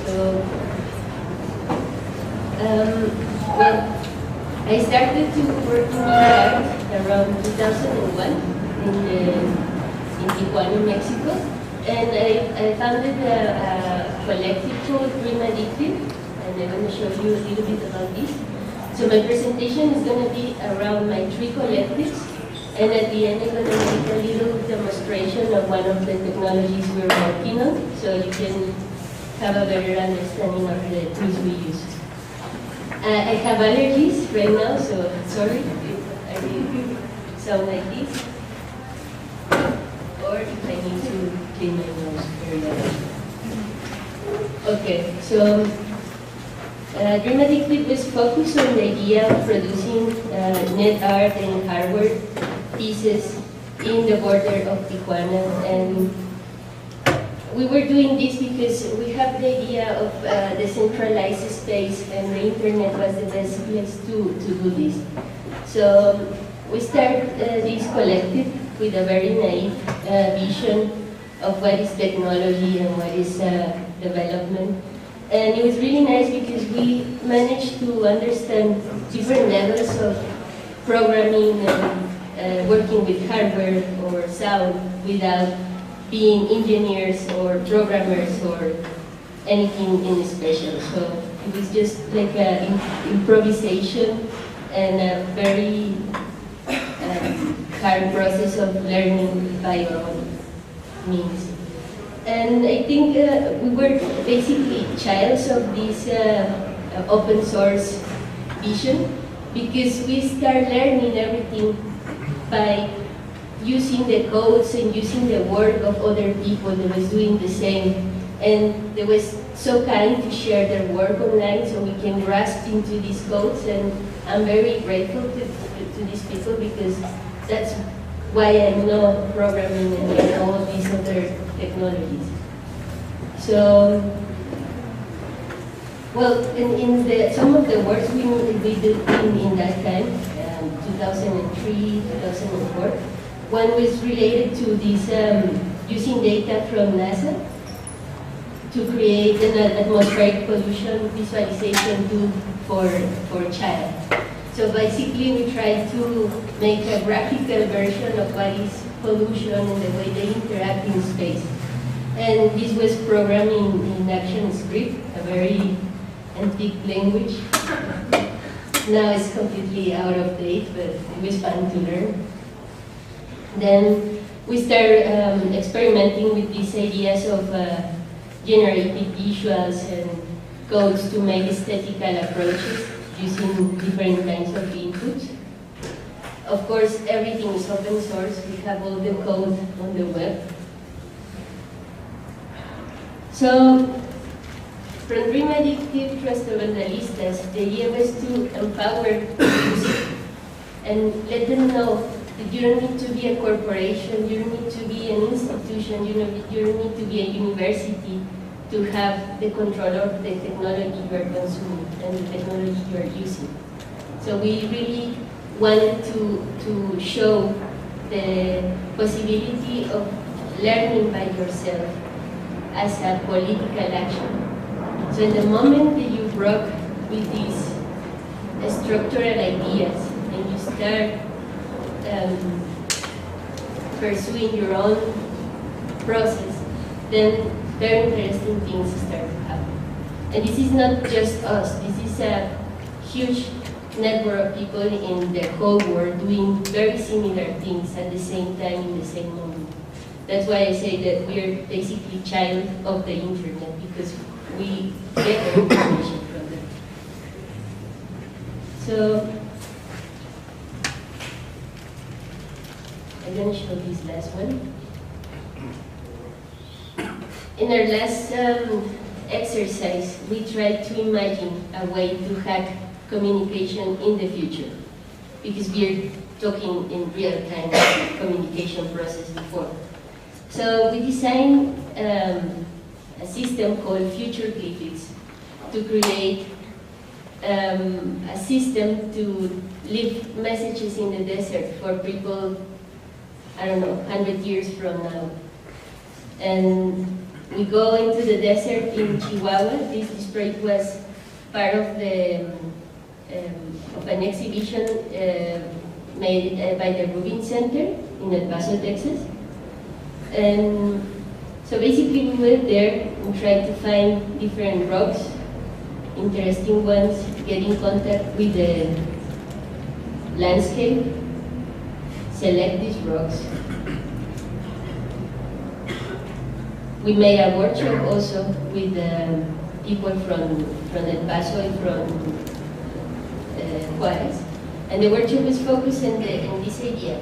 So, well, I started to work in art around 2001 in Tijuana, Mexico, and I founded a collective called Dream Addictive, and I'm going to show you a little bit about this. So my presentation is going to be around my three collectives, and at the end I'm going to make a little demonstration of one of the technologies we're working on, so you can have a better understanding of the tools we use. I have allergies right now, so sorry if I sound like this, or if I need to clean my nose very well. Okay, so Dream Addictive was focused on the idea of producing net art and hardware pieces in the border of Tijuana, and we were doing this because we have the idea of decentralized space, and the internet was the best place to do this. So we started this collective with a very naive vision of what is technology and what is development. And it was really nice because we managed to understand different levels of programming and working with hardware or sound without being engineers or programmers or anything in special. So it was just like an improvisation and a very hard process of learning by your own means. And I think we were basically childs of this open source vision, because we start learning everything by using the codes and using the work of other people that was doing the same, and they was so kind to share their work online so we can grasp into these codes, and I'm very grateful to these people, because that's why I know programming and I know all these other technologies. So, well, in some of the works we did in that time, 2003, 2004, one was related to this using data from NASA to create an atmospheric pollution visualization tool for child. So basically we tried to make a graphical version of what is pollution and the way they interact in space. And this was programming in ActionScript, a very antique language. Now it's completely out of date, but it was fun to learn. Then we started experimenting with these ideas of generated visuals and codes to make aesthetical approaches using different kinds of inputs. Of course, everything is open source. We have all the code on the web. So, from Dream Addictive Transvendalistas, the idea was to empower users and let them know that you don't need to be a corporation, you don't need to be an institution, you don't need to be a university to have the control of the technology you are consuming and the technology you are using. So we really wanted to show the possibility of learning by yourself as a political action. So in the moment that you broke with these structural ideas and you start pursuing your own process, then very interesting things start to happen. And this is not just us, this is a huge network of people in the whole world doing very similar things at the same time in the same moment. That's why I say that we are basically child of the internet, because we get the information from them. So I'm going to show this last one. In our last exercise, we tried to imagine a way to hack communication in the future, because we're talking in real-time communication process before. So we designed a system called Future Glyphics to create a system to leave messages in the desert for people, I don't know, 100 years from now. And We go into the desert in Chihuahua. This project was part of of an exhibition made by the Rubin Center in El Paso, Texas. And so basically we went there and tried to find different rocks, interesting ones, get in contact with the landscape, select these rocks. We made a workshop also with people from El Paso and from Juarez. And the workshop was focused on this idea.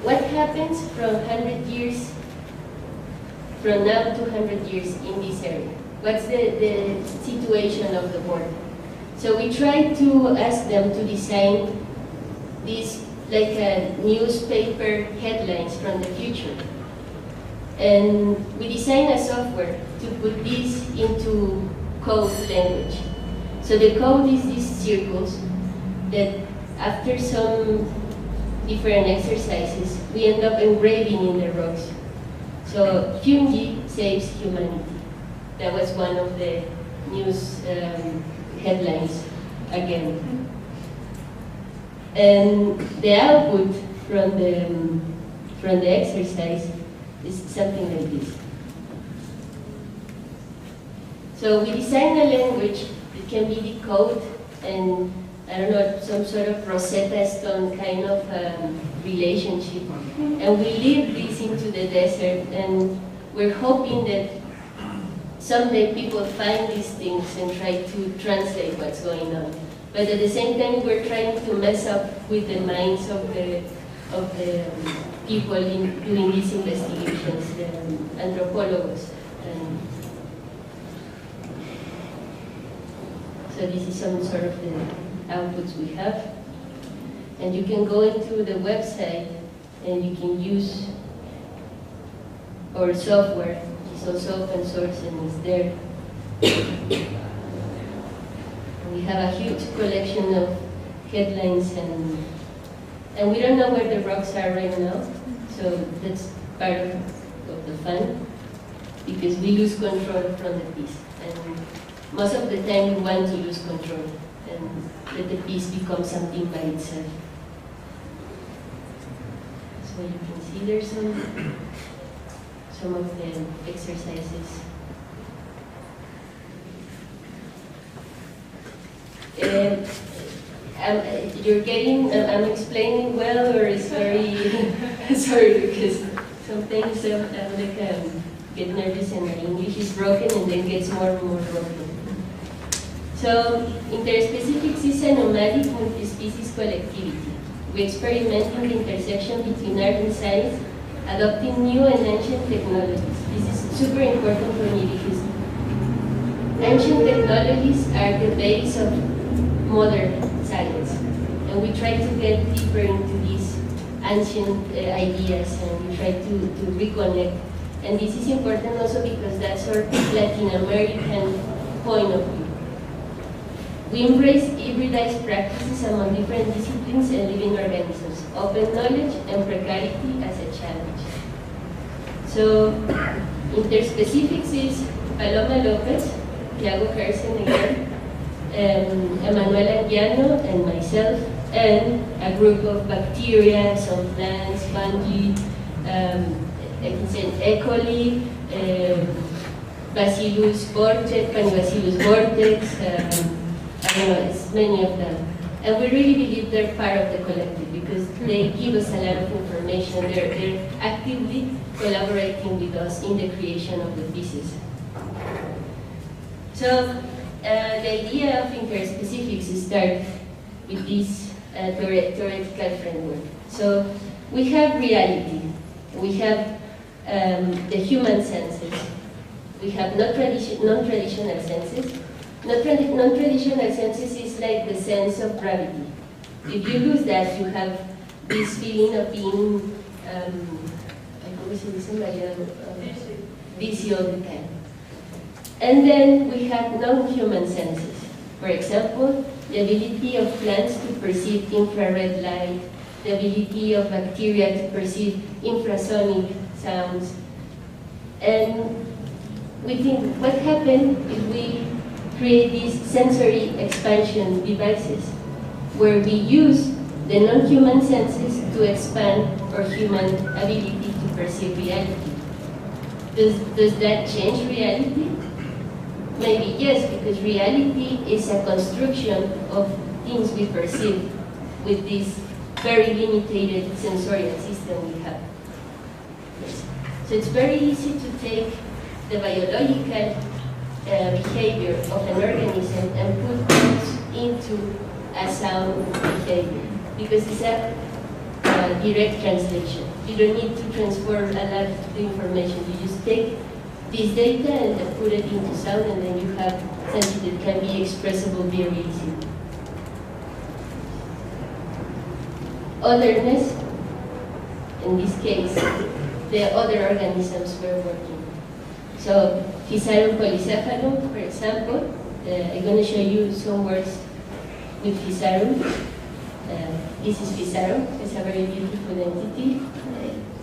What happens from 100 years, from now to 100 years in this area? What's the situation of the world? So we tried to ask them to design these like newspaper headlines from the future. And we designed a software to put this into code language. So the code is these circles that after some different exercises, we end up engraving in the rocks. So Hyunji saves humanity. That was one of the news headlines again. And the output from the exercise is something like this. So we designed a language that can be decoded and, I don't know, some sort of Rosetta Stone kind of relationship. And we leave this into the desert, and we're hoping that someday people find these things and try to translate what's going on. But at the same time, we're trying to mess up with the minds of the people doing these investigations, the anthropologists. And so this is some sort of the outputs we have. And you can go into the website and you can use our software, which is also open source and is there. We have a huge collection of headlines, and we don't know where the rocks are right now, so that's part of the fun, because we lose control from the piece. And most of the time we want to lose control and let the piece become something by itself. So you can see there's some of the exercises. I'm explaining well, or it's very, sorry, because sometimes I get nervous and my English is broken and then gets more and more broken. So, interspecifics is a nomadic multi-species collectivity. We experiment in the intersection between art and science, adopting new and ancient technologies. This is super important for me because ancient technologies are the base of modern science. And we try to get deeper into these ancient ideas, and we try to reconnect. And this is important also because that's our Latin American point of view. We embrace hybridized practices among different disciplines and living organisms, open knowledge and precarity as a challenge. So, interspecifics is Paloma Lopez, Tiago Hersen again, Emanuel Anguiano and myself, and a group of bacteria, some plants, fungi, E. coli, Bacillus vortex, Panibacillus vortex, I don't know, it's many of them. And we really believe they're part of the collective because they give us a lot of information. They're actively collaborating with us in the creation of the pieces. So the idea of interspecifics is start with this theoretical framework. So we have reality, we have the human senses, we have non-traditional senses. Non-traditional senses is like the sense of gravity. If you lose that, you have this feeling of being, dizzy all the time. And then we have non-human senses. For example, the ability of plants to perceive infrared light, the ability of bacteria to perceive infrasonic sounds. And what happened is we create these sensory expansion devices where we use the non-human senses to expand our human ability to perceive reality. Does that change reality? Maybe yes, because reality is a construction of things we perceive with this very limited sensorial system we have. Yes. So it's very easy to take the biological behavior of an organism and put those into a sound behavior, because it's a direct translation. You don't need to transfer a lot of the information. You just take this data and then put it into sound, and then you have something that can be expressible very easily. Otherness, in this case, the other organisms were working. So, Physarum polycephalum, for example, I'm going to show you some words with Physarum. This is Physarum. It's a very beautiful entity,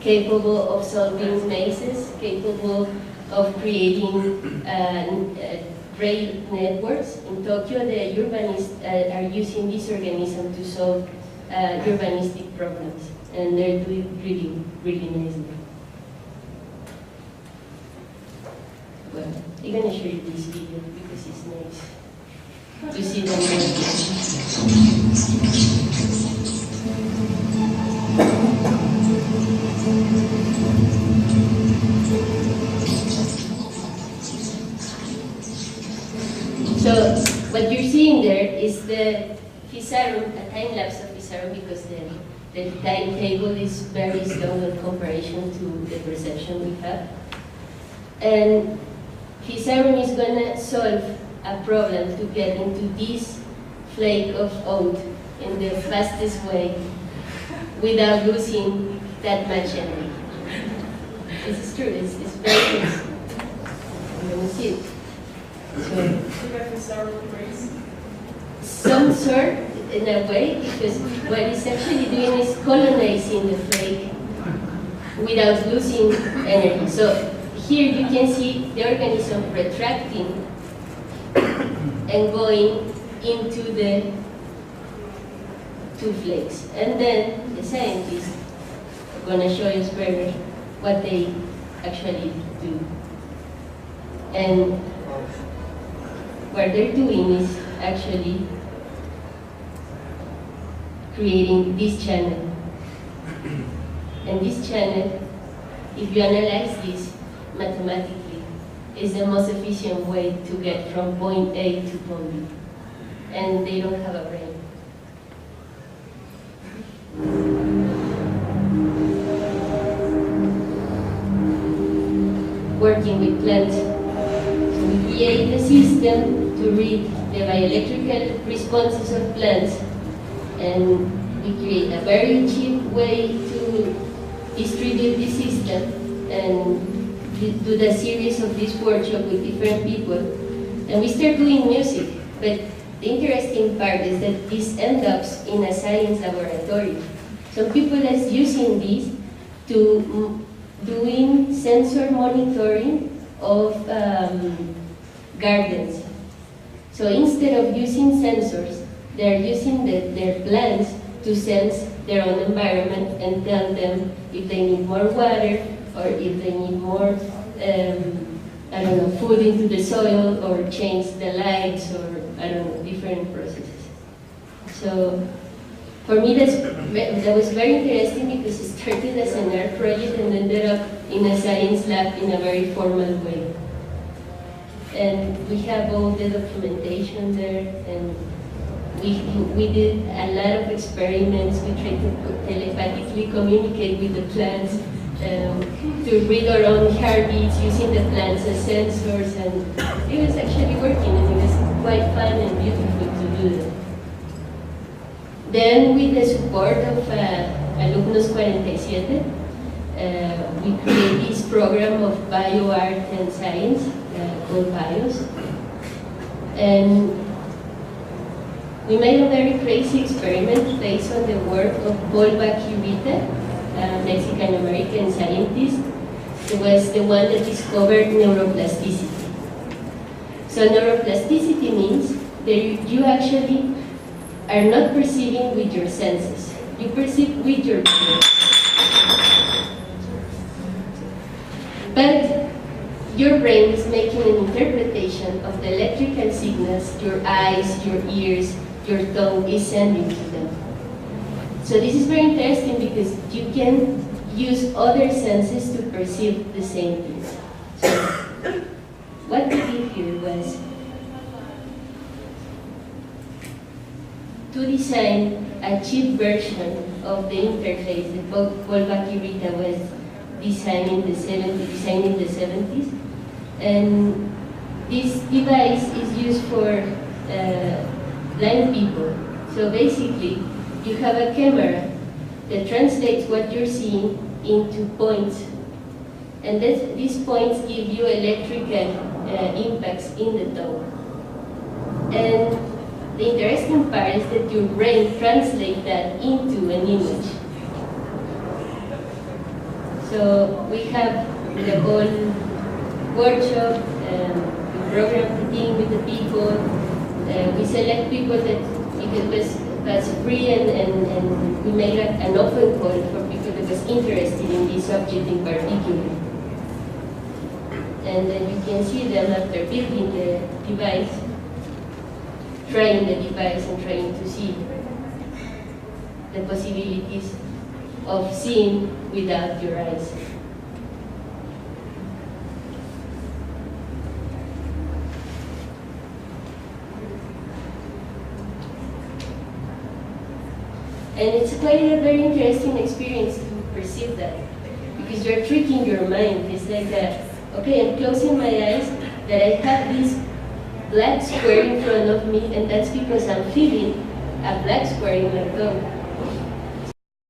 capable of solving mazes, capable of creating rail networks. In Tokyo, the urbanists are using this organism to solve urbanistic problems, and they're doing really, really nicely. Well, I'm going to show you this video because it's nice to see them working. So what you're seeing there is the Physarum, a time lapse of Physarum, because the timetable is very slow in comparison to the perception we have. And Physarum is going to solve a problem to get into this flake of oat in the fastest way without losing that much energy. This is true, it's very easy. You're going to see it. Some sort, in a way, because what it's actually doing is colonizing the flake without losing energy. So here you can see the organism retracting and going into the two flakes. And then the scientists are going to show us further what they actually do. And what they're doing is actually creating this channel. And this channel, if you analyze this mathematically, is the most efficient way to get from point A to point B. And they don't have a brain. Working with plants. So we create a system to read the bioelectrical responses of plants, and we create a very cheap way to distribute the system and do the series of this workshop with different people. And we start doing music, but the interesting part is that this ends up in a science laboratory. So people are using this to doing sensor monitoring of gardens. So instead of using sensors, they're using their plants to sense their own environment and tell them if they need more water or if they need more, I don't know, food into the soil or change the lights or, I don't know, different processes. So for me, that was very interesting because it started as an art project and ended up in a science lab in a very formal way. And we have all the documentation there, and we did a lot of experiments. We tried to telepathically communicate with the plants, to read our own heartbeats using the plants as sensors, and it was actually working, and it was quite fun and beautiful to do that. Then, with the support of Alumnos 47, we created this program of bio, art, and science called BIOS. And we made a very crazy experiment based on the work of Paul Bacurita, a Mexican-American scientist, was the one that discovered neuroplasticity. So neuroplasticity means that you actually are not perceiving with your senses. You perceive with your brain. But your brain is making an interpretation of the electrical signals your eyes, your ears, your tongue is sending to them. So this is very interesting because you can use other senses to perceive the same things. So what we did here was to design a cheap version of the interface that Paul Bakirita was designing in the 70s. And this device is used for blind people. So basically, you have a camera that translates what you're seeing into points. And these points give you electrical impacts in the tongue. And the interesting part is that your brain translates that into an image. So we have the whole workshop, we program the team with the people, we select people that it was free, and we made an open call for people that was interested in this subject in particular. And then you can see them after building the device, trying the device and trying to see the possibilities of seeing without your eyes. And it's quite a very interesting experience to perceive that, because you're tricking your mind. It's like that, okay, I'm closing my eyes, that I have this black square in front of me, and that's because I'm feeling a black square in my tongue.